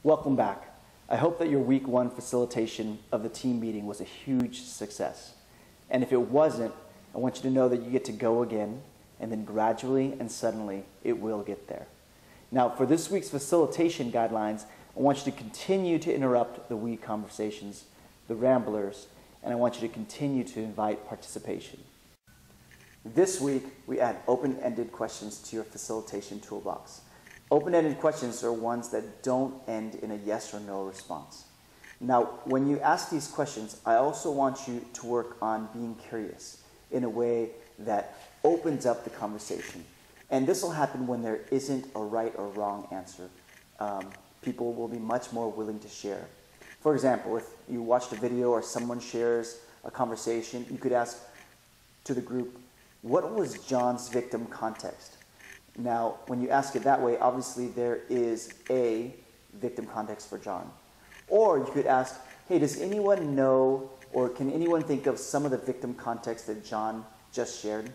Welcome back. I hope that your week 1 facilitation of the team meeting was a huge success. And if it wasn't, I want you to know that you get to go again, and then gradually and suddenly it will get there. Now, for this week's facilitation guidelines, I want you to continue to interrupt the we conversations, the ramblers, and I want you to continue to invite participation. This week, we add open-ended questions to your facilitation toolbox. Open-ended questions are ones that don't end in a yes or no response. Now, when you ask these questions, I also want you to work on being curious in a way that opens up the conversation. And this will happen when there isn't a right or wrong answer. People will be much more willing to share. For example, if you watched a video or someone shares a conversation, you could ask to the group, what was John's victim context? Now, when you ask it that way, obviously there is a victim context for John. Or you could ask, hey, does anyone know or can anyone think of some of the victim context that John just shared?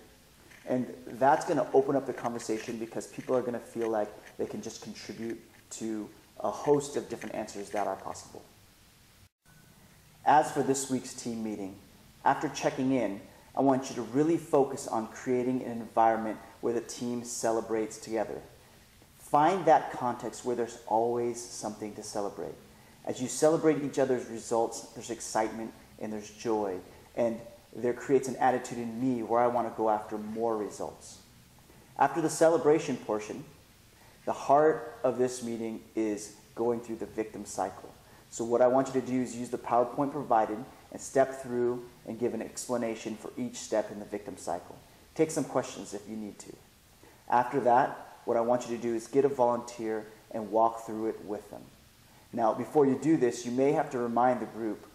And that's going to open up the conversation because people are going to feel like they can just contribute to a host of different answers that are possible. As for this week's team meeting, after checking in, I want you to really focus on creating an environment where the team celebrates together. Find that context where there's always something to celebrate. As you celebrate each other's results, there's excitement and there's joy, and there creates an attitude in me where I want to go after more results. After the celebration portion, the heart of this meeting is going through the victim cycle. So what I want you to do is use the PowerPoint provided and step through and give an explanation for each step in the victim cycle. Take some questions if you need to. After that, what I want you to do is get a volunteer and walk through it with them. Now, before you do this, you may have to remind the group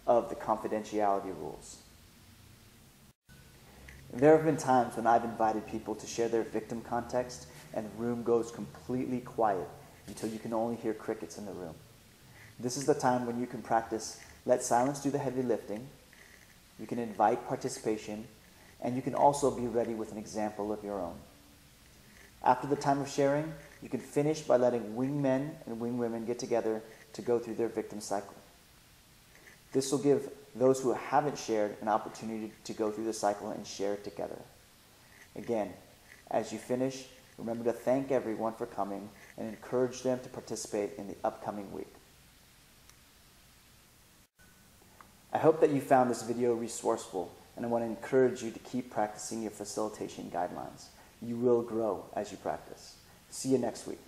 of the confidentiality rules. There have been times when I've invited people to share their victim context and the room goes completely quiet until you can only hear crickets in the room. This is the time when you can practice let silence do the heavy lifting, you can invite participation, and you can also be ready with an example of your own. After the time of sharing, you can finish by letting wingmen and wingwomen get together to go through their victim cycle. This will give those who haven't shared an opportunity to go through the cycle and share it together. Again, as you finish, remember to thank everyone for coming and encourage them to participate in the upcoming week. I hope that you found this video resourceful, and I want to encourage you to keep practicing your facilitation guidelines. You will grow as you practice. See you next week.